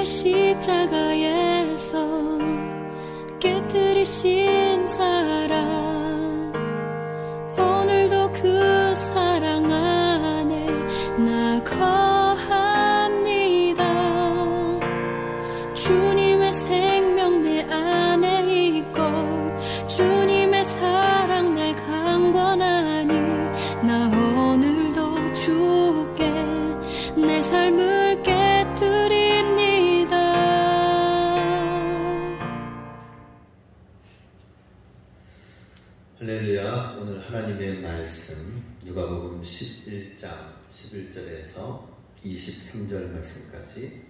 십자가에서 깨뜨리신 사랑, 오늘도 그 사랑 안에 나 거합니다. 주님의 생명 내 안에 있고 주님의 사랑 날 강권하니 나 오늘도 주께 내 삶을 깨뜨립니다. 할렐루야. 오늘 하나님의 말씀 누가복음 11장 11절에서 23절 말씀까지,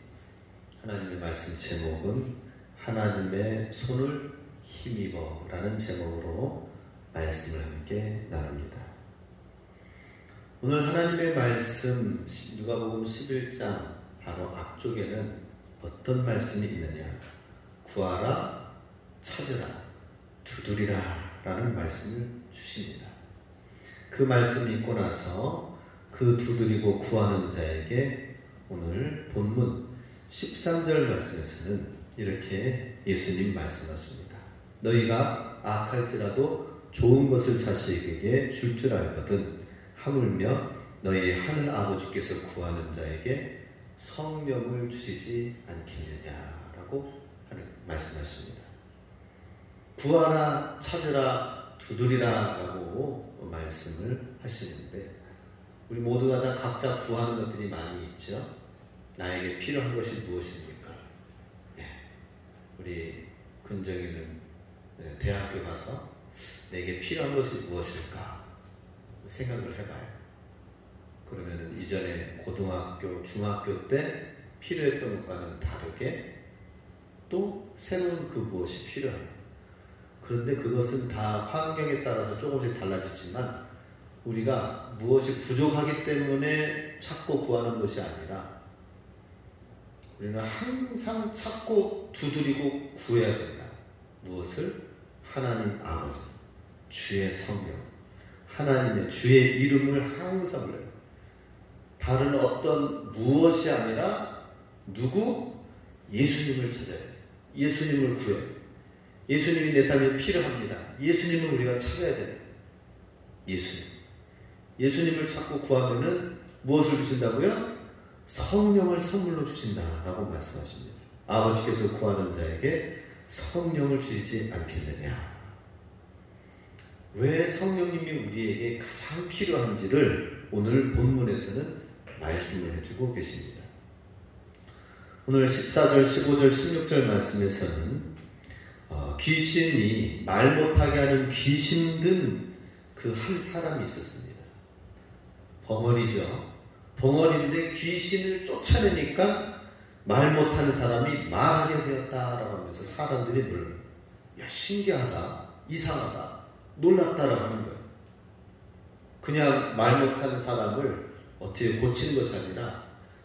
하나님의 말씀 제목은 하나님의 손을 힘입어 라는 제목으로 말씀을 함께 나눕니다. 오늘 하나님의 말씀 누가복음 11장 바로 앞쪽에는 어떤 말씀이 있느냐, 구하라, 찾으라, 두드리라 라는 말씀을 주십니다. 그 말씀을 읽고 나서 그 두드리고 구하는 자에게 오늘 본문 13절 말씀에서는 이렇게 예수님 말씀하십니다. 너희가 악할지라도 좋은 것을 자식에게 줄 줄 알거든 하물며 너희 하늘 아버지께서 구하는 자에게 성령을 주시지 않겠느냐라고 말씀하십니다. 구하라, 찾으라, 두드리라 라고 말씀을 하시는데, 우리 모두가 다 각자 구하는 것들이 많이 있죠. 나에게 필요한 것이 무엇입니까? 우리 근정이는 대학교 가서 내게 필요한 것이 무엇일까 생각을 해봐요. 그러면은 이전에 고등학교, 중학교 때 필요했던 것과는 다르게 또 새로운 그 무엇이 필요합니다. 그런데 그것은 다 환경에 따라서 조금씩 달라지지만 우리가 무엇이 부족하기 때문에 찾고 구하는 것이 아니라 우리는 항상 찾고 두드리고 구해야 된다. 무엇을? 하나님 아버지, 주의 성령, 하나님의 주의 이름을 항상 불러요. 다른 어떤 무엇이 아니라 누구? 예수님을 찾아야 돼요. 예수님을 구해요. 예수님이 내 삶에 필요합니다. 예수님을 우리가 찾아야 돼요. 예수님을 찾고 구하면은 무엇을 주신다고요? 성령을 선물로 주신다라고 말씀하십니다. 아버지께서 구하는 자에게 성령을 주시지 않겠느냐. 왜 성령님이 우리에게 가장 필요한지를 오늘 본문에서는 말씀을 해주고 계십니다. 오늘 14절, 15절, 16절 말씀에서는 귀신이 말 못하게 하는 귀신 든 그 한 사람이 있었습니다. 벙어리죠. 벙어리인데 귀신을 쫓아내니까 말 못하는 사람이 말하게 되었다라고 하면서 사람들이 놀라요. 야, 신기하다, 이상하다, 놀랍다라고 하는 거예요. 그냥 말 못하는 사람을 어떻게 고치는 것이 아니라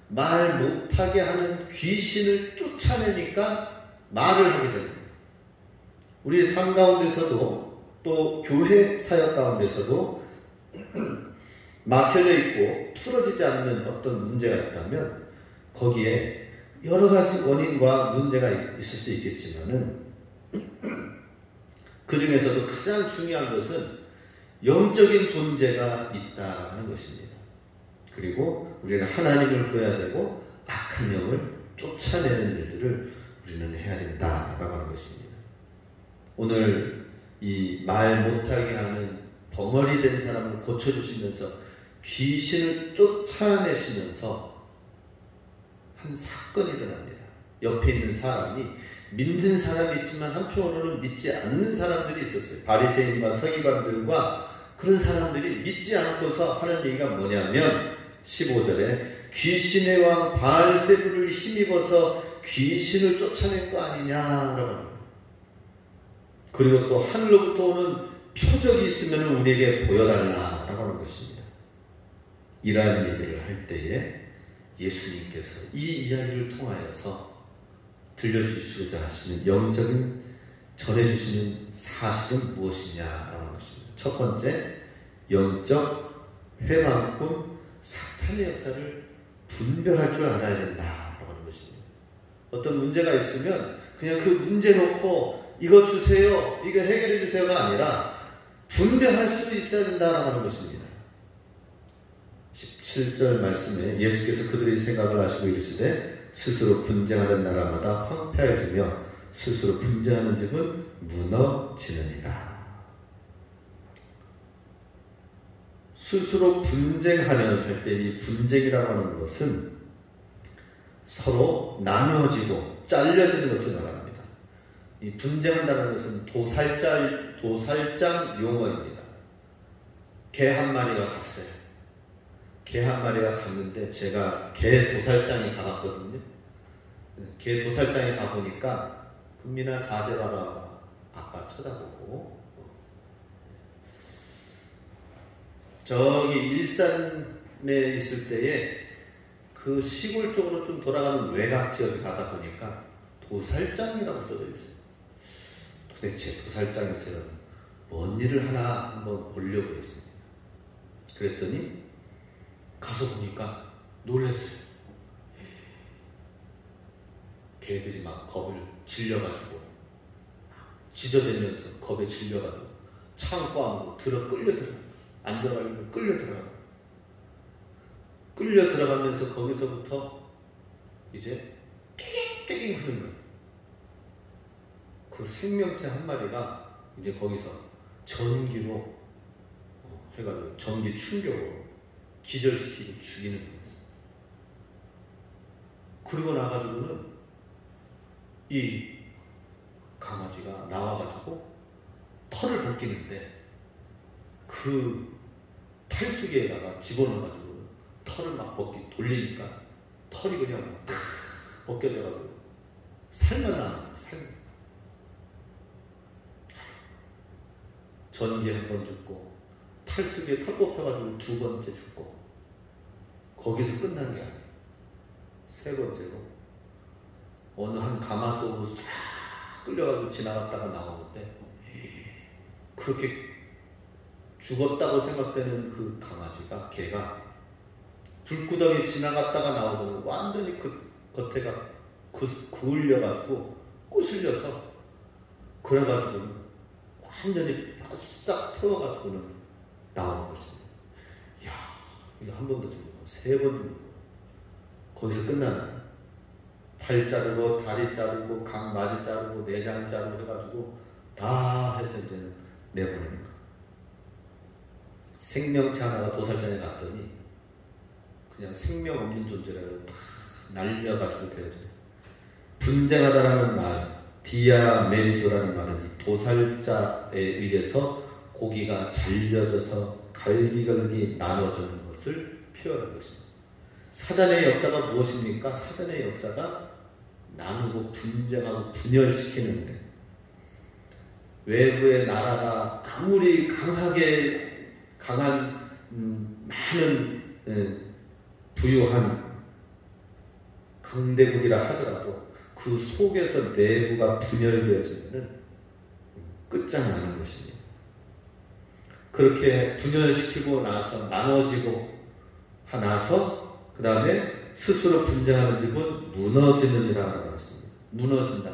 말 못하게 하는 귀신을 쫓아내니까 말을 하게 되는 거예요. 우리의 삶 가운데서도 또 교회 사역 가운데서도 막혀져 있고 풀어지지 않는 어떤 문제가 있다면 거기에 여러 가지 원인과 문제가 있을 수 있겠지만은 그 중에서도 가장 중요한 것은 영적인 존재가 있다는 것입니다. 그리고 우리는 하나님을 구해야 되고 악한 영을 쫓아내는 일들을 우리는 해야 된다라고 하는 것입니다. 오늘 이 말 못하게 하는 벙어리 된 사람을 고쳐주시면서 귀신을 쫓아내시면서 한 사건이 일어납니다. 옆에 있는 사람이 믿는 사람이 있지만 한편으로는 믿지 않는 사람들이 있었어요. 바리새인과 서기관들과 그런 사람들이 믿지 않고서 하는 얘기가 뭐냐면 15절에 귀신의 왕 바알세불을 힘입어서 귀신을 쫓아낼 거 아니냐라고 합니다. 그리고 또 하늘로부터 오는 표적이 있으면 우리에게 보여달라라고 하는 것입니다. 이러한 얘기를 할 때에 예수님께서 이 이야기를 통하여서 들려주시고자 하시는 영적인 전해주시는 사실은 무엇이냐라고 하는 것입니다. 첫 번째, 영적 회방꾼 사탄의 역사를 분별할 줄 알아야 된다라고 하는 것입니다. 어떤 문제가 있으면 그냥 그 문제 놓고 이거 주세요, 이거 해결해 주세요가 아니라 분별할 수 있어야 된다라고 하는 것입니다. 17절 말씀에 예수께서 그들의 생각을 아시고 이르시되 스스로 분쟁하는 나라마다 황폐해지며 스스로 분쟁하는 집은 무너지느니라. 스스로 분쟁하려는 할 때 이 분쟁이라고 하는 것은 서로 나누어지고 잘려지는 것을 말합니다. 이 분쟁한다는 것은 도살장 용어입니다. 개 한 마리가 갔어요. 개 한 마리가 갔는데 제가 개 도살장에 가봤거든요. 개 도살장에 가보니까 금민아 자세 봐라. 아빠 쳐다보고 저기 일산에 있을 때에 그 시골 쪽으로 좀 돌아가는 외곽 지역에 가다 보니까 도살장이라고 써져 있어요. 도대체 도살장에서는 뭔 일을 하나 한번 보려고 했습니다. 그랬더니 가서 보니까 놀랐어요. 개들이 막 겁을 질려가지고 짖어대면서 겁에 질려가지고 창고 안으로 끌려 들어가. 안 들어가려고 끌려 들어가면서 거기서부터 이제 깨갱 하는 거예요. 그 생명체 한 마리가 이제 거기서 전기로 해가지고 전기 충격으로 기절시키고 죽이는 거였어요. 그리고 나가지고는 이 강아지가 나와가지고 털을 벗기는데 그 탈수기에다가 집어넣어가지고 털을 막 돌리니까 털이 그냥 막 탁 벗겨져가지고 살만 남아요. 살만. 전기 한 번 죽고 탈수기에 털 뽑혀가지고 두 번째 죽고 거기서 끝난 게 아니에요. 세 번째로 어느 한 가마속으로 쫙 끌려가지고 지나갔다가 나오는데 그렇게 죽었다고 생각되는 그 강아지가 개가 불구덩이에 지나갔다가 나오더니 완전히 그 겉에가 구울려가지고 꼬실려서 그래가지고는 완전히 바싹 태워가지고는 나오는 것입니다. 이야, 이거 한 번도 죽고 세 번도 죽고 거기서 끝나는 팔 자르고 다리 자르고 각 마디 자르고 내장 자르고 해가지고 다 해서 이제는 내보내는 거예요. 생명체 하나가 도살장에 갔더니 그냥 생명 없는 존재라고 다 날려가지고 되어져요. 분쟁하다라는 말, 디아메리조라는 말은 이 도살자에 의해서 고기가 잘려져서 갈기갈기 나눠지는 것을 표현한 것입니다. 사단의 역사가 무엇입니까? 사단의 역사가 나누고 분쟁하고 분열시키는 거예요. 외부의 나라가 아무리 강한 많은 부유한 강대국이라 하더라도 그 속에서 내부가 분열되어지면 끝장나는 것입니다. 그렇게 분열시키고 나서 나눠지고 나서 그 다음에 스스로 분쟁하는 집은 무너지느니라고 했습니다. 무너진다.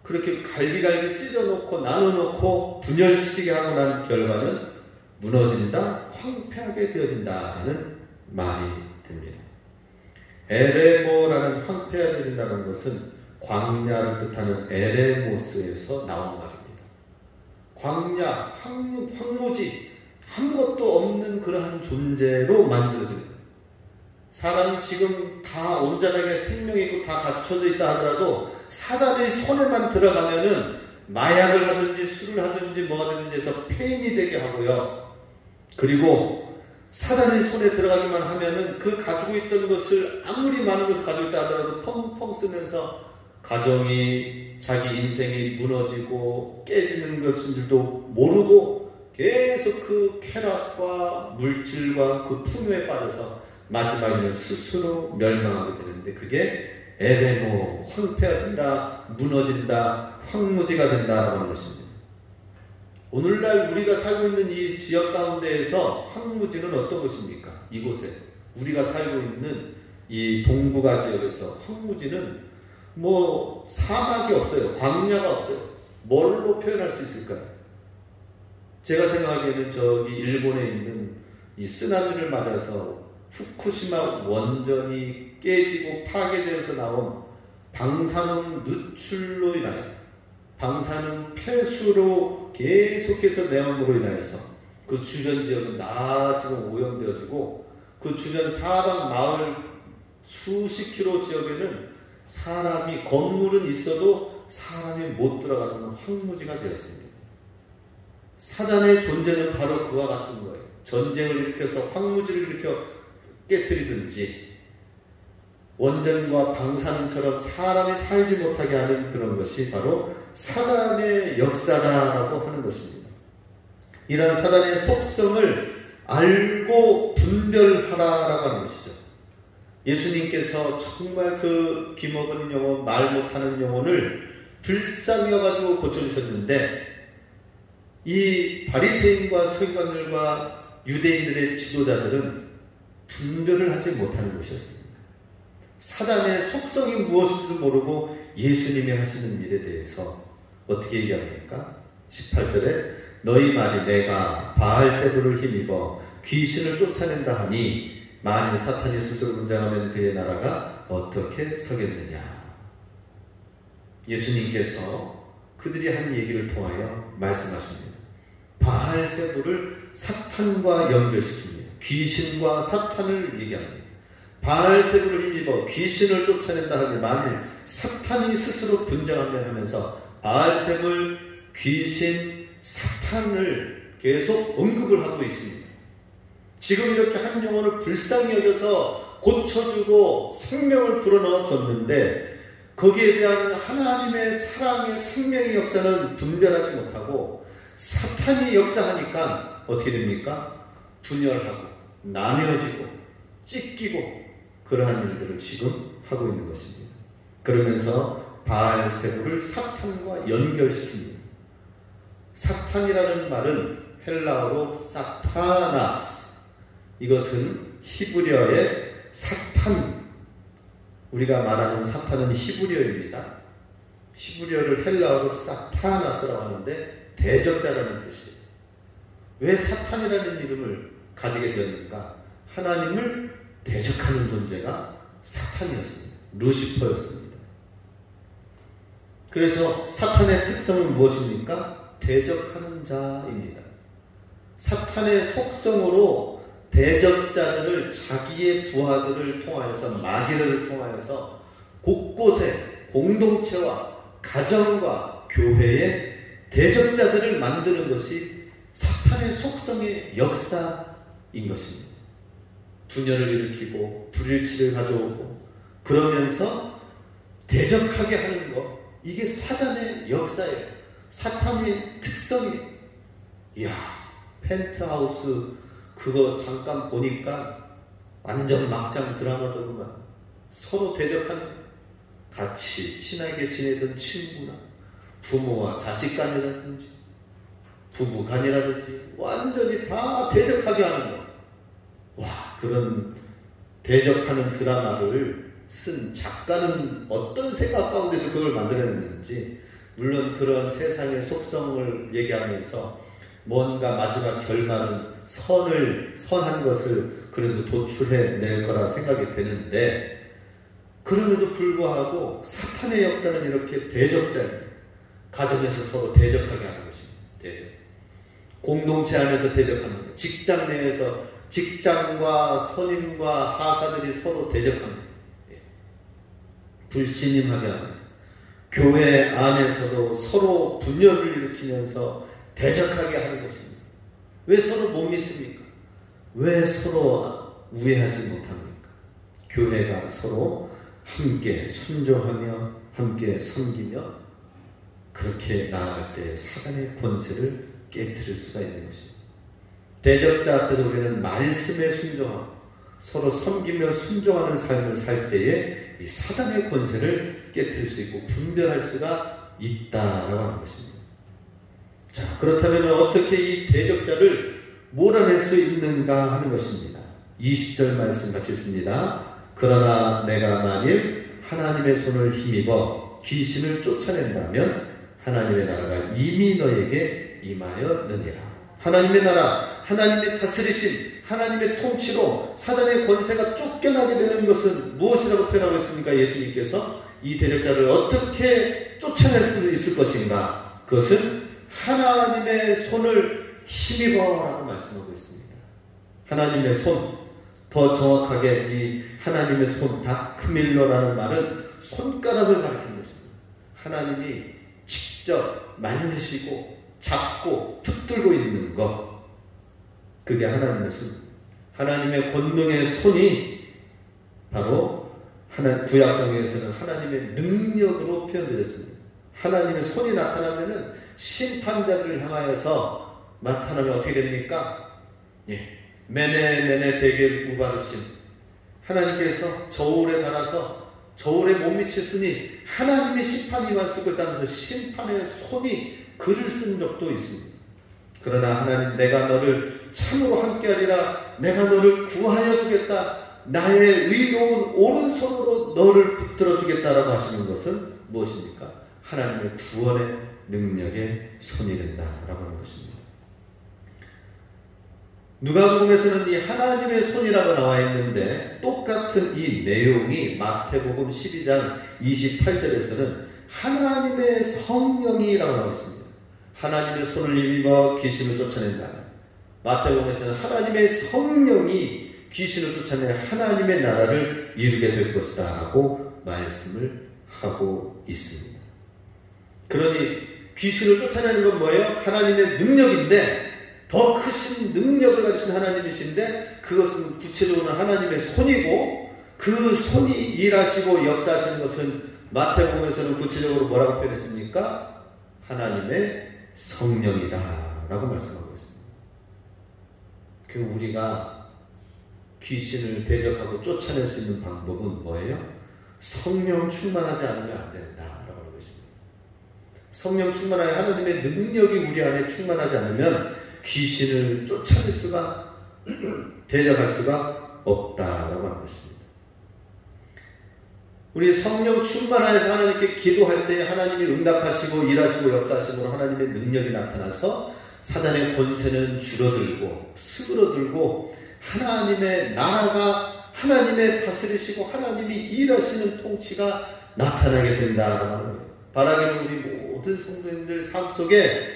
그렇게 갈기갈기 찢어놓고 나눠놓고 분열시키게 하고 난 결과는 무너진다, 황폐하게 되어진다는 말이 됩니다. 에레모라는 황폐해진다는 것은 광야를 뜻하는 에레모스에서 나온 말입니다. 광야, 황무지, 아무것도 없는 그러한 존재로 만들어집니다. 사람이 지금 다 온전하게 생명이 있고 다 갖춰져 있다 하더라도 사단의 손에만 들어가면은 마약을 하든지 술을 하든지 뭐가 되든지 해서 폐인이 되게 하고요. 그리고 사단의 손에 들어가기만 하면은 그 가지고 있던 것을 아무리 많은 것을 가지고 있다 하더라도 펑펑 쓰면서 가정이 자기 인생이 무너지고 깨지는 것인 줄도 모르고 계속 그 쾌락과 물질과 그 풍요에 빠져서 마지막에는 스스로 멸망하게 되는데 그게 에레모, 황폐해진다, 무너진다, 황무지가 된다라고 하는 것입니다. 오늘날 우리가 살고 있는 이 지역 가운데에서 황무지는 어떤 것입니까? 이곳에 우리가 살고 있는 이 동북아 지역에서 황무지는 사막이 없어요. 광야가 없어요. 뭘로 표현할 수 있을까요? 제가 생각하기에는 저기 일본에 있는 이 쓰나미를 맞아서 후쿠시마 원전이 깨지고 파괴되어서 나온 방사능 누출로 인하여, 방사능 폐수로 계속해서 내음으로 인하여서 그 주변 지역은 다 지금 오염되어지고, 그 주변 사방 마을 수십 킬로 지역에는 사람이, 건물은 있어도 사람이 못 들어가는 황무지가 되었습니다. 사단의 존재는 바로 그와 같은 거예요. 전쟁을 일으켜서 황무지를 일으켜 깨뜨리든지, 원전과 방사능처럼 사람이 살지 못하게 하는 그런 것이 바로 사단의 역사다라고 하는 것입니다. 이러한 사단의 속성을 알고 분별하라라고 하는 것이죠. 예수님께서 정말 그 귀먹은 영혼, 말 못하는 영혼을 불쌍해가지고 고쳐주셨는데, 이 바리새인과 서기관들과 유대인들의 지도자들은 분별을 하지 못하는 것이었습니다. 사단의 속성이 무엇인지도 모르고 예수님이 하시는 일에 대해서 어떻게 얘기합니까? 18절에 너희 말이 내가 바알세불을 힘입어 귀신을 쫓아낸다 하니 만일 사탄이 스스로 분장하면 그의 나라가 어떻게 서겠느냐. 예수님께서 그들이 한 얘기를 통하여 말씀하십니다. 바알세불을 사탄과 연결시킵니다. 귀신과 사탄을 얘기합니다. 바알세불을 힘입어 귀신을 쫓아낸다 하니 만일 사탄이 스스로 분장하면 하면서 바알세불, 귀신, 사탄을 계속 언급을 하고 있습니다. 지금 이렇게 한 영혼을 불쌍히 여겨서 고쳐주고 생명을 불어넣어 줬는데, 거기에 대한 하나님의 사랑의 생명의 역사는 분별하지 못하고 사탄이 역사하니까 어떻게 됩니까? 분열하고 나뉘어지고 찢기고 그러한 일들을 지금 하고 있는 것입니다. 그러면서 바알세불을 사탄과 연결시킵니다. 사탄이라는 말은 헬라어로 사타나스, 이것은 히브리어의 사탄, 우리가 말하는 사탄은 히브리어입니다. 히브리어를 헬라어로 사타나스라고 하는데 대적자라는 뜻이에요. 왜 사탄이라는 이름을 가지게 되었는가? 하나님을 대적하는 존재가 사탄이었습니다. 루시퍼였습니다. 그래서 사탄의 특성은 무엇입니까? 대적하는 자입니다. 사탄의 속성으로 대적자들을, 자기의 부하들을 통하여서, 마귀들을 통하여서 곳곳에 공동체와 가정과 교회에 대적자들을 만드는 것이 사탄의 속성의 역사인 것입니다. 분열을 일으키고 불일치를 가져오고 그러면서 대적하게 하는 것, 이게 사단의 역사예요. 사탄의 특성이에요. 이야, 펜트하우스 그거 잠깐 보니까 완전 막장 드라마더구만. 서로 대적하는, 같이 친하게 지내던 친구나 부모와 자식 간이라든지 부부 간이라든지 완전히 다 대적하게 하는 것. 와, 그런 대적하는 드라마를 쓴 작가는 어떤 생각 가운데서 그걸 만들어냈는지, 물론 그런 세상의 속성을 얘기하면서 뭔가 마지막 결말은 선한 것을 그래도 도출해낼 거라 생각이 되는데, 그럼에도 불구하고 사탄의 역사는 이렇게 대적자입니다. 가정에서 서로 대적하게 하는 것입니다. 대적. 공동체 안에서 대적합니다. 직장 내에서 직장과 선임과 하사들이 서로 대적합니다. 불신임하게 합니다. 교회 안에서도 서로 분열을 일으키면서 대적하게 하는 것입니다. 왜 서로 못 믿습니까? 왜 서로 우애하지 못합니까? 교회가 서로 함께 순종하며 함께 섬기며 그렇게 나아갈 때 사단의 권세를 깨트릴 수가 있는 것입니다. 대적자 앞에서 우리는 말씀에 순종하고 서로 섬기며 순종하는 삶을 살 때에 이 사단의 권세를 깨트릴 수 있고 분별할 수가 있다라고 하는 것입니다. 자, 그렇다면 어떻게 이 대적자를 몰아낼 수 있는가 하는 것입니다. 20절 말씀 같이 있습니다. 그러나 내가 만일 하나님의 손을 힘입어 귀신을 쫓아낸다면 하나님의 나라가 이미 너에게 임하였느니라. 하나님의 나라, 하나님의 다스리심, 하나님의 통치로 사단의 권세가 쫓겨나게 되는 것은 무엇이라고 표현하고 있습니까? 예수님께서 이 대적자를 어떻게 쫓아낼 수 있을 것인가? 그것은 하나님의 손을 힘입어라고 말씀하고 있습니다. 하나님의 손, 더 정확하게 이 하나님의 손, 다크밀러라는 말은 손가락을 가리키는 것입니다. 하나님이 직접 만드시고 잡고 붙들고 있는 것, 그게 하나님의 손, 하나님의 권능의 손이 바로 구약성경에서는 하나님의 능력으로 표현되었습니다. 하나님의 손이 나타나면은 심판자들을 향하여서 나타나면 어떻게 됩니까? 메네 대겔 우바르신, 하나님께서 저울에 달아서 저울에 못 미쳤으니 하나님의 심판이 왔을 것이다 하면서 심판의 손이 글을 쓴 적도 있습니다. 그러나 하나님, 내가 너를 참으로 함께하리라, 내가 너를 구하여 주겠다, 나의 의로운 오른손으로 너를 붙들어 주겠다라고 하시는 것은 무엇입니까? 하나님의 구원의 능력의 손이 된다라고 하는 것입니다. 누가복음에서는 이 하나님의 손이라고 나와 있는데 똑같은 이 내용이 마태복음 12장 28절에서는 하나님의 성령이라고 나와 있습니다. 하나님의 손을 힘입어 귀신을 쫓아낸다. 마태복음에서는 하나님의 성령이 귀신을 쫓아내 하나님의 나라를 이루게 될 것이다 라고 말씀을 하고 있습니다. 그러니 귀신을 쫓아내는 건 뭐예요? 하나님의 능력인데, 더 크신 능력을 가지신 하나님이신데 그것은 구체적으로 하나님의 손이고, 그 손이 일하시고 역사하시는 것은 마태복음에서는 구체적으로 뭐라고 표현했습니까? 하나님의 성령이다 라고 말씀하고 있습니다. 그 우리가 귀신을 대적하고 쫓아낼 수 있는 방법은 뭐예요? 성령 충만하지 않으면 안 된다라고 하는 것입니다. 성령 충만하여 하나님의 능력이 우리 안에 충만하지 않으면 귀신을 쫓아낼 수가, 대적할 수가 없다라고 하는 것입니다. 우리 성령 충만하여서 하나님께 기도할 때 하나님이 응답하시고 일하시고 역사하심으로 하나님의 능력이 나타나서 사단의 권세는 줄어들고 스그러들고 하나님의 나라가, 하나님의 다스리시고 하나님이 일하시는 통치가 나타나게 된다라고 하는 거예요. 바라기는 우리 모든 성도님들 삶 속에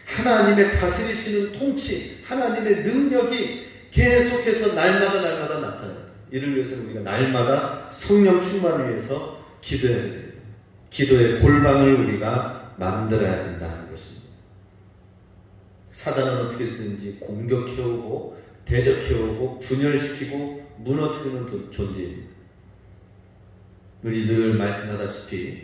하나님의 다스리시는 통치, 하나님의 능력이 계속해서 날마다 나타납니다. 이를 위해서는 우리가 날마다 성령 충만을 위해서 기도해야 됩니다. 기도의 골방을 우리가 만들어야 된다는 것입니다. 사단은 어떻게 쓰는지 공격해오고 대적해오고 분열시키고 무너뜨리는 존재입니다. 우리 늘 말씀하다시피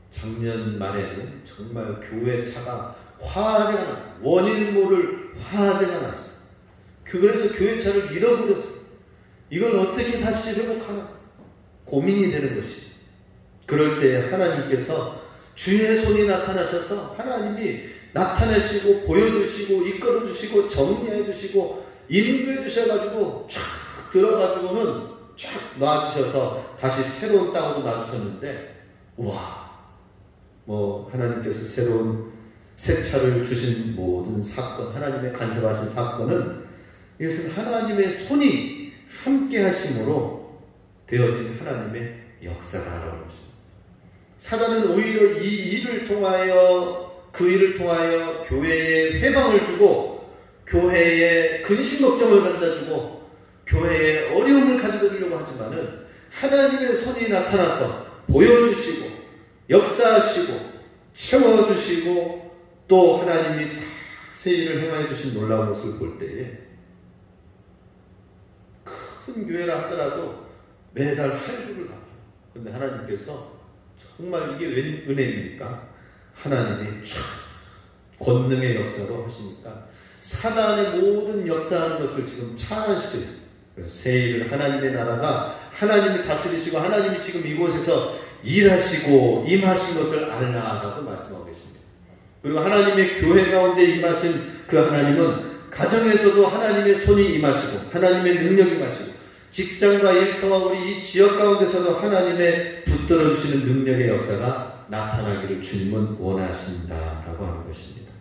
작년 말에는 정말 교회 차가 화재가 났어요. 원인 모를 화재가 났어요. 그래서 교회 차를 잃어버렸어요. 이걸 어떻게 다시 회복하나 고민이 되는 것이죠. 그럴 때 하나님께서 주의 손이 나타나셔서 하나님이 나타내시고 보여주시고 이끌어주시고 정리해주시고 인도해주셔가지고 쫙 들어가지고는 쫙 놔주셔서 다시 새로운 땅으로 놔주셨는데, 우와, 하나님께서 새로운 새 차를 주신 모든 사건, 하나님의 간섭하신 사건은 이것은 하나님의 손이 함께 하심으로 되어진 하나님의 역사다라고 것입니다. 사단은 오히려 이 일을 통하여, 그 일을 통하여 교회에 회방을 주고 교회에 근심 걱정을 가져다 주고 교회에 어려움을 가져다 주려고 하지만은 하나님의 손이 나타나서 보여주시고 역사하시고 채워주시고 또 하나님이 다 새 일을 행하여 주신 놀라운 모습을 볼 때에 큰 교회라 하더라도 매달 할부를 갚아요. 그런데 하나님께서 정말 이게 웬 은혜입니까? 하나님이 쫙 권능의 역사로 하시니까 사단의 모든 역사하는 것을 지금 차단시켜요. 그래서 새 일을 하나님의 나라가 하나님이 다스리시고 하나님이 지금 이곳에서 일하시고 임하신 것을 알라라고 말씀하고 계십니다. 그리고 하나님의 교회 가운데 임하신 그 하나님은 가정에서도 하나님의 손이 임하시고 하나님의 능력이 임하시고 직장과 일터와 우리 이 지역 가운데서도 하나님의 붙들어주시는 능력의 역사가 나타나기를 주님은 원하신다라고 하는 것입니다.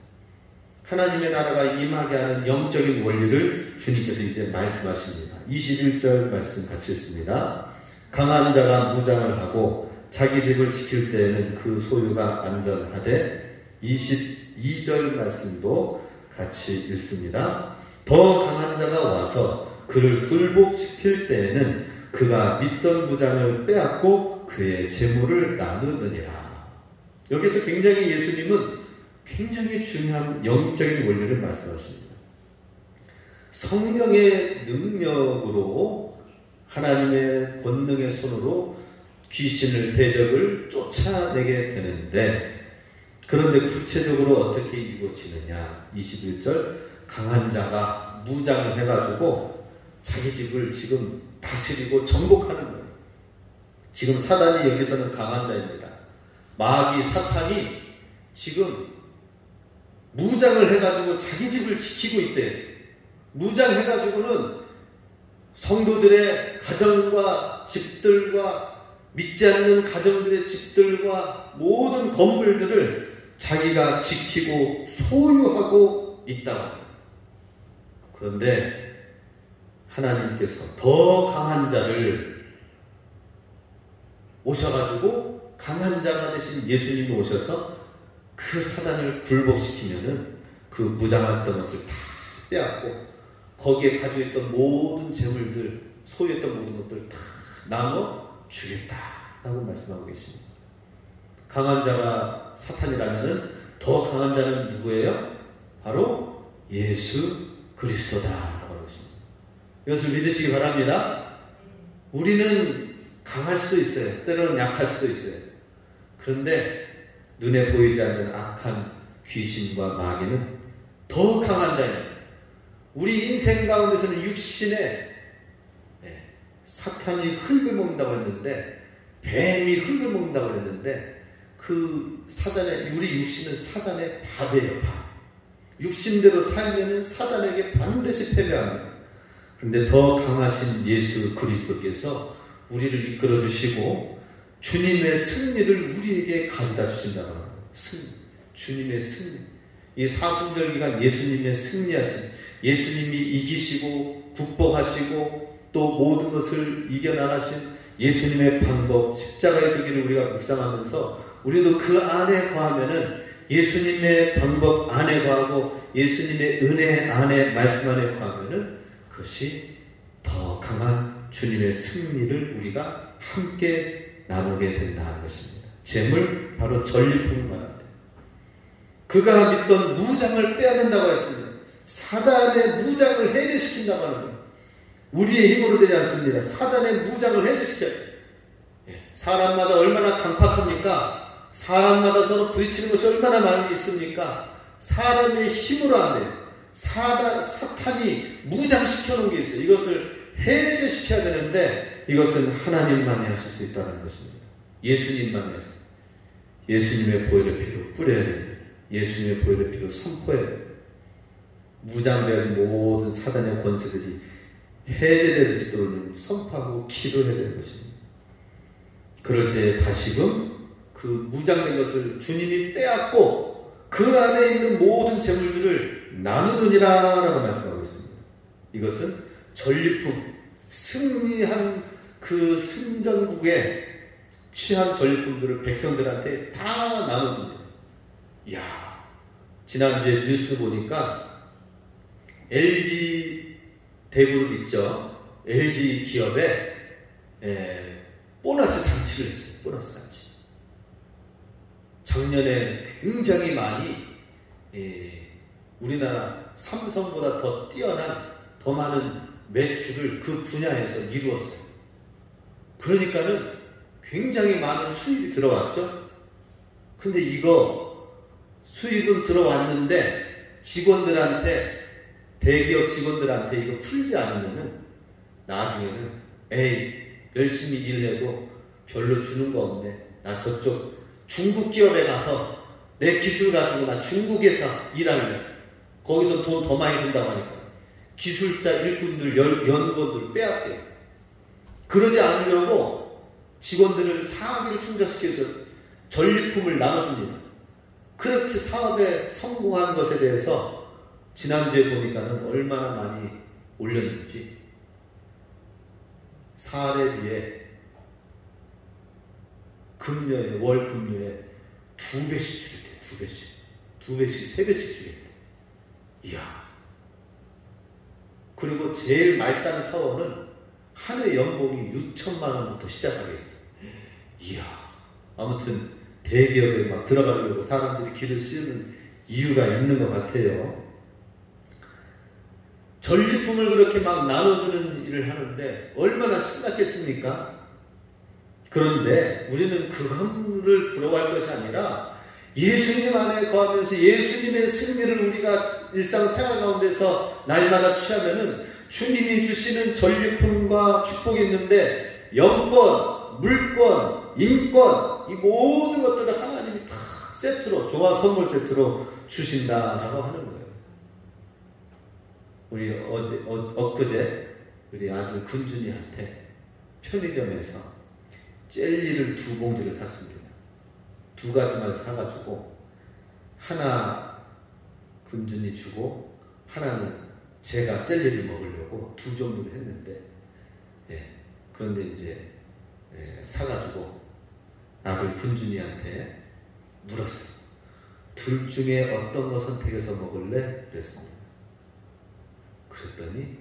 하나님의 나라가 임하게 하는 영적인 원리를 주님께서 이제 말씀하십니다. 21절 말씀 같이 읽습니다. 강한 자가 무장을 하고 자기 집을 지킬 때에는 그 소유가 안전하되 22절 말씀도 같이 읽습니다. 더 강한 자가 와서 그를 굴복시킬 때에는 그가 믿던 무장을 빼앗고 그의 재물을 나누느니라. 여기서 굉장히 예수님은 굉장히 중요한 영적인 원리를 말씀하십니다. 성령의 능력으로 하나님의 권능의 손으로 귀신을 대적을 쫓아내게 되는데, 그런데 구체적으로 어떻게 이루어지느냐. 21절 강한 자가 무장을 해가지고 자기 집을 지금 다스리고 정복하는 거예요. 지금 사단이 여기서는 강한 자입니다. 마귀 사탄이 지금 무장을 해가지고 자기 집을 지키고 있대. 무장해가지고는 성도들의 가정과 집들과 믿지 않는 가정들의 집들과 모든 건물들을 자기가 지키고 소유하고 있다고 합니다. 그런데 하나님께서 더 강한 자를 오셔가지고 강한 자가 되신 예수님이 오셔서 그 사단을 굴복시키면은 그 무장했던 것을 다 빼앗고 거기에 가지고 있던 모든 재물들, 소유했던 모든 것들을 다 나눠 주겠다라고 말씀하고 계십니다. 강한 자가 사탄이라면은 더 강한 자는 누구예요? 바로 예수 그리스도다라고 하고 있습니다. 이것을 믿으시기 바랍니다. 우리는 강할 수도 있어요. 때로는 약할 수도 있어요. 그런데 눈에 보이지 않는 악한 귀신과 마귀는 더 강한 자입니다. 우리 인생 가운데서는 육신에 사탄이 흙을 먹는다고 했는데, 뱀이 흙을 먹는다고 했는데, 그 사단의, 우리 육신은 사단의 밥이에요. 밥. 육신대로 살면은 사단에게 반드시 패배합니다. 그런데 더 강하신 예수 그리스도께서 우리를 이끌어 주시고 주님의 승리를 우리에게 가져다 주신다고 합니다. 승리, 주님의 승리. 이 사순절 기간 예수님의 승리하신, 예수님이 이기시고 국복하시고 또 모든 것을 이겨나가신 예수님의 방법, 십자가의 그 길을 우리가 묵상하면서 우리도 그 안에 거하면은, 예수님의 방법 안에 거하고 예수님의 은혜 안에, 말씀 안에 거하면은 그것이 더 강한 주님의 승리를 우리가 함께 나누게 된다는 것입니다. 재물, 바로 전리품을 말합니다. 그가 믿던 무장을 빼앗는다고 했습니다. 사단의 무장을 해제시킨다고 하는 거예요. 우리의 힘으로 되지 않습니다. 사단의 무장을 해제시켜요. 사람마다 얼마나 강팍합니까? 사람마다 서로 부딪히는 것이 얼마나 많이 있습니까? 사람의 힘으로 안 돼요. 사탄이 무장시켜 놓은 게 있어요. 이것을 해제시켜야 되는데 이것은 하나님만이 하실 수 있다는 것입니다. 예수님만이 하실 수 있습니다. 예수님의 보혈의 피로 뿌려야 됩니다. 예수님의 보혈의 피로 선포해야 됩니다. 무장되어진 모든 사단의 권세들이 해제될 수 있도록 선포하고 기도해야 되는 것입니다. 그럴 때 다시금 그 무장된 것을 주님이 빼앗고 그 안에 있는 모든 재물들을 나누느니라 라고 말씀하고 있습니다. 이것은 전리품, 승리한 그 승전국에 취한 전리품들을 백성들한테 다 나눠줍니다. 이야, 지난주에 뉴스 보니까 LG 대그룹 있죠. LG 기업에 보너스 잔치를 했어요. 보너스 잔치. 작년에 굉장히 많이 우리나라 삼성보다 더 뛰어난, 더 많은 매출을 그 분야에서 이루었어요. 그러니까는 굉장히 많은 수입이 들어왔죠. 근데 이거 수입은 들어왔는데 직원들한테, 대기업 직원들한테 이거 풀지 않으면은 나중에는 에이, 열심히 일해도 별로 주는 거 없네. 나 저쪽 중국 기업에 가서 내 기술 가지고 나 중국에서 일할래. 거기서 돈 더 많이 준다고 하니까 기술자 일꾼들, 연구원들 빼앗겨요. 그러지 않으려고 직원들을 사기를 충족시켜서 전리품을 나눠줍니다. 그렇게 사업에 성공한 것에 대해서 지난주에 보니까는 얼마나 많이 올렸는지 사례비에 금료에 월 금료에 2배씩 주겠대. 2배씩 3배씩 주겠대. 이야. 그리고 제일 말단 사원은 한 해 연봉이 6천만 원부터 시작하게 했어요. 이야. 아무튼 대기업에 막 들어가려고 사람들이 길을 쓰는 이유가 있는 것 같아요. 전리품을 그렇게 막 나눠주는 일을 하는데 얼마나 신났겠습니까? 그런데 우리는 그거를 부러워할 것이 아니라 예수님 안에 거하면서 예수님의 승리를 우리가 일상생활 가운데서 날마다 취하면은 주님이 주시는 전리품과 축복이 있는데 영권, 물권, 인권 이 모든 것들을 하나님이 다 세트로 조화 선물 세트로 주신다라고 하는 거예요. 우리 엊그제 우리 아들 군준이한테 편의점에서 젤리를 2봉지를 샀습니다. 2가지만 사가지고 하나 군준이 주고 하나는 제가 젤리를 먹으려고 2종류를 했는데 그런데 이제 사가지고 아들 군준이한테 물었어요. 둘 중에 어떤 거 선택해서 먹을래? 그랬습니다. 그랬더니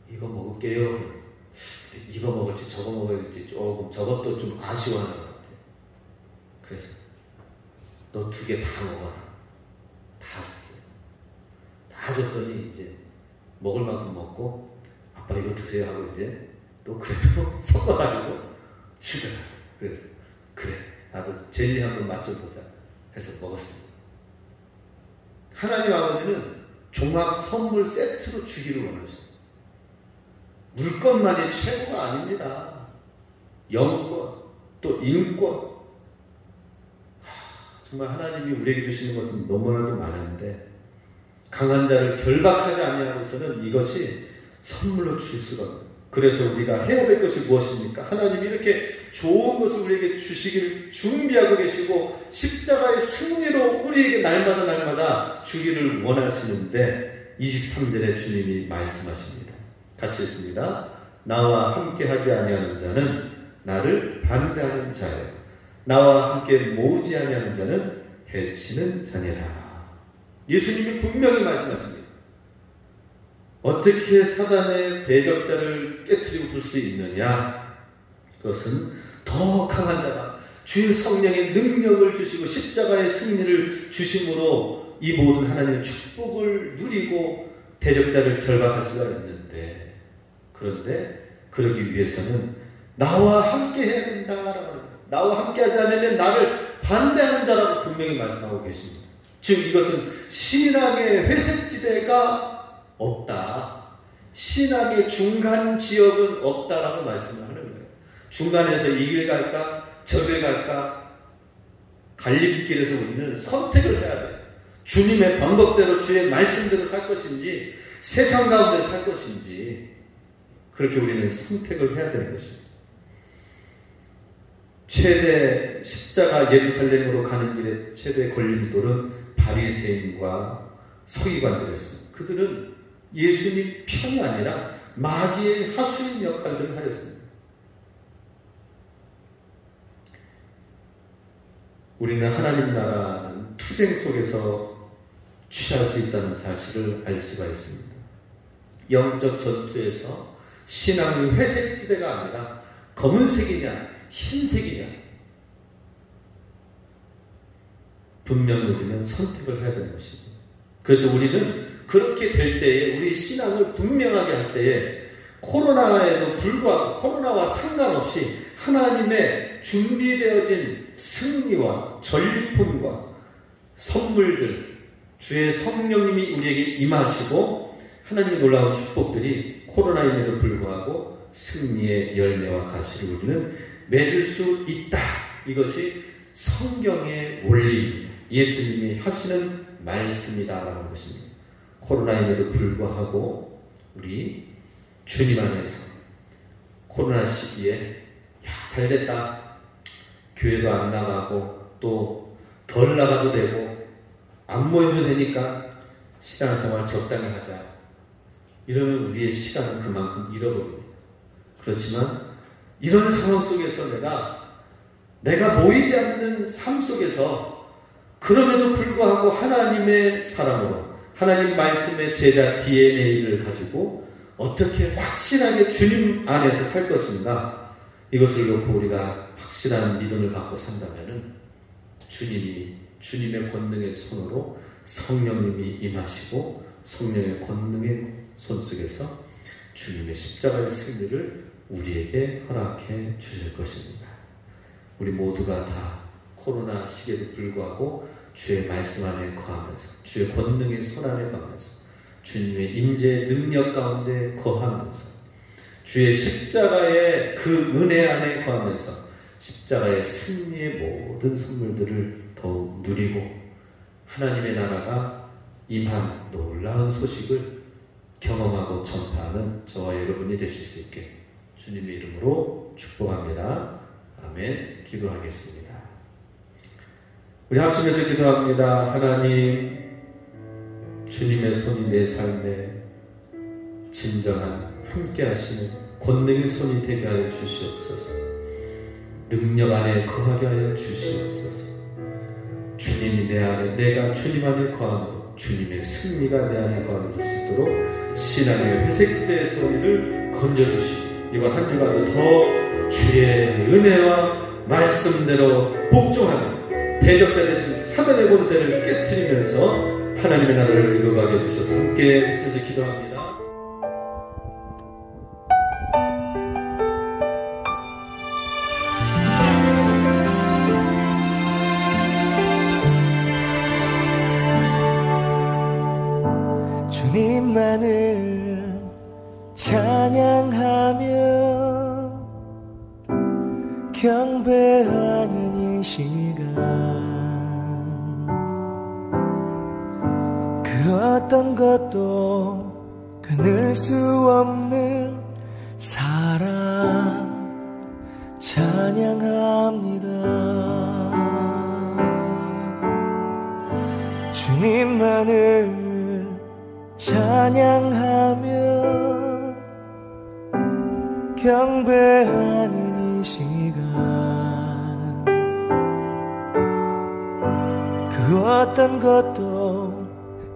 이거 먹을게요. 근데 이거 먹을지 저거 먹어야 될지 조금 저것도 좀 아쉬워하는 것 같아요. 그래서 너 2개 다 먹어라. 다 줬어요. 다 줬더니 이제 먹을 만큼 먹고 아빠 이거 드세요 하고 이제 또 그래도 섞어가지고 주더라고요. 그래서 그래 나도 젤리 한번 맛 좀 보자 해서 먹었습니다. 하나님 아버지는 종합 선물 세트로 주기를 원하십니다. 물건만이 최고가 아닙니다. 영권, 또 인권. 정말 하나님이 우리에게 주시는 것은 너무나도 많은데 강한 자를 결박하지 아니하고서는 이것이 선물로 줄 수가 없어요. 그래서 우리가 해야 될 것이 무엇입니까? 하나님이 이렇게 좋은 것을 우리에게 주시기를 준비하고 계시고 십자가의 승리로 우리에게 날마다 주기를 원하시는데 23절에 주님이 말씀하십니다. 같이 읽습니다. 나와 함께 하지 아니하는 자는 나를 반대하는 자요 나와 함께 모으지 아니하는 자는 해치는 자니라. 예수님이 분명히 말씀하십니다. 어떻게 사단의 대적자를 깨트리고 풀 수 있느냐? 그것은 더 강한 자가 주의 성령의 능력을 주시고 십자가의 승리를 주심으로 이 모든 하나님의 축복을 누리고 대적자를 결박할 수가 있는데 그런데 그러기 위해서는 나와 함께 해야 된다라고 합니다. 나와 함께 하지 않으면 나를 반대하는 자라고 분명히 말씀하고 계십니다. 즉 이것은 신앙의 회색지대가 없다. 신앙의 중간 지역은 없다라고 말씀을 하는 거예요. 중간에서 이 길 갈까 저 길 갈까 갈림길에서 우리는 선택을 해야 돼요. 주님의 방법대로 주의 말씀대로 살 것인지 세상 가운데 살 것인지 그렇게 우리는 선택을 해야 되는 것입니다. 최대 십자가 예루살렘으로 가는 길의 최대 걸림돌은 바리새인과 서기관들이었습니다. 그들은 예수님 편이 아니라 마귀의 하수인 역할들을 하였습니다. 우리는 하나님 나라는 투쟁 속에서 취할 수 있다는 사실을 알 수가 있습니다. 영적 전투에서 신앙이 회색지대가 아니라 검은색이냐 흰색이냐 분명히 우리는 선택을 해야 되는 것입니다. 그래서 우리는 그렇게 될 때에 우리 신앙을 분명하게 할 때에 코로나에도 불구하고 코로나와 상관없이 하나님의 준비되어진 승리와 전리품과 선물들 주의 성령님이 우리에게 임하시고 하나님의 놀라운 축복들이 코로나임에도 불구하고 승리의 열매와 가시를 우리는 맺을 수 있다. 이것이 성경의 원리입니다. 예수님이 하시는 말씀이다라는 것입니다. 코로나임에도 불구하고 우리 주님 안에서 코로나 시기에 잘됐다. 교회도 안 나가고 또 덜 나가도 되고 안 모여도 되니까 신앙생활 적당히 하자. 이러면 우리의 시간은 그만큼 잃어버립니다. 그렇지만 이런 상황 속에서 내가 모이지 않는 삶 속에서 그럼에도 불구하고 하나님의 사람으로 하나님 말씀의 제자 DNA를 가지고 어떻게 확실하게 주님 안에서 살 것인가, 이것을 놓고 우리가 확실한 믿음을 갖고 산다면 주님의 권능의 손으로 성령님이 임하시고 성령의 권능의 손 속에서 주님의 십자가의 승리를 우리에게 허락해 주실 것입니다. 우리 모두가 다 코로나 시기에도 불구하고 주의 말씀 안에 거하면서 주의 권능의 손 안에 거하면서 주님의 임재의 능력 가운데 거하면서 주의 십자가의 그 은혜 안에 거하면서 십자가의 승리의 모든 선물들을 더욱 누리고 하나님의 나라가 임한 놀라운 소식을 경험하고 전파하는 저와 여러분이 되실 수 있게 주님의 이름으로 축복합니다. 아멘. 기도하겠습니다. 우리 합심해서 기도합니다. 하나님, 주님의 손이 내 삶에 진정한 함께 하시는 권능의 손이 되게 하여 주시옵소서. 능력 안에 거하게 하여 주시옵소서. 주님이 내 안에, 내가 주님 안에 거함으로 주님의 승리가 내 안에 거하게 될 수 있도록 신앙의 회색지대에서 우리를 건져주시고 이번 한 주간도 더 주의 은혜와 말씀대로 복종하는 대적자 되신 사단의 권세를 깨트리면서 하나님의 나라를 이루어가게 해주셔서 함께 서서 기도합니다. 주님만을 찬양하며 경배하는 이 시간, 그 어떤 것도 끊을 수 없는 사랑 찬양합니다. 주님만을 찬양하며 경배하는 이 시간, 그 어떤 것도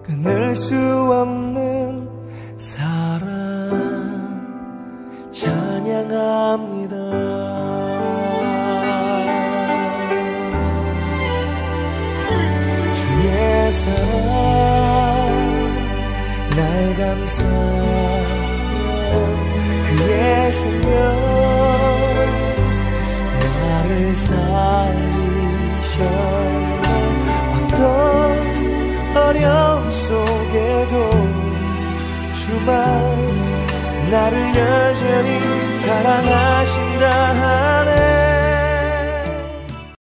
끊을 수 없는 사랑 찬양합니다. 주의 사랑 날 감싸며 그의 생명 나를 살리셔. 어떤 어려움 속에도 주만 나를 여전히 사랑하신다.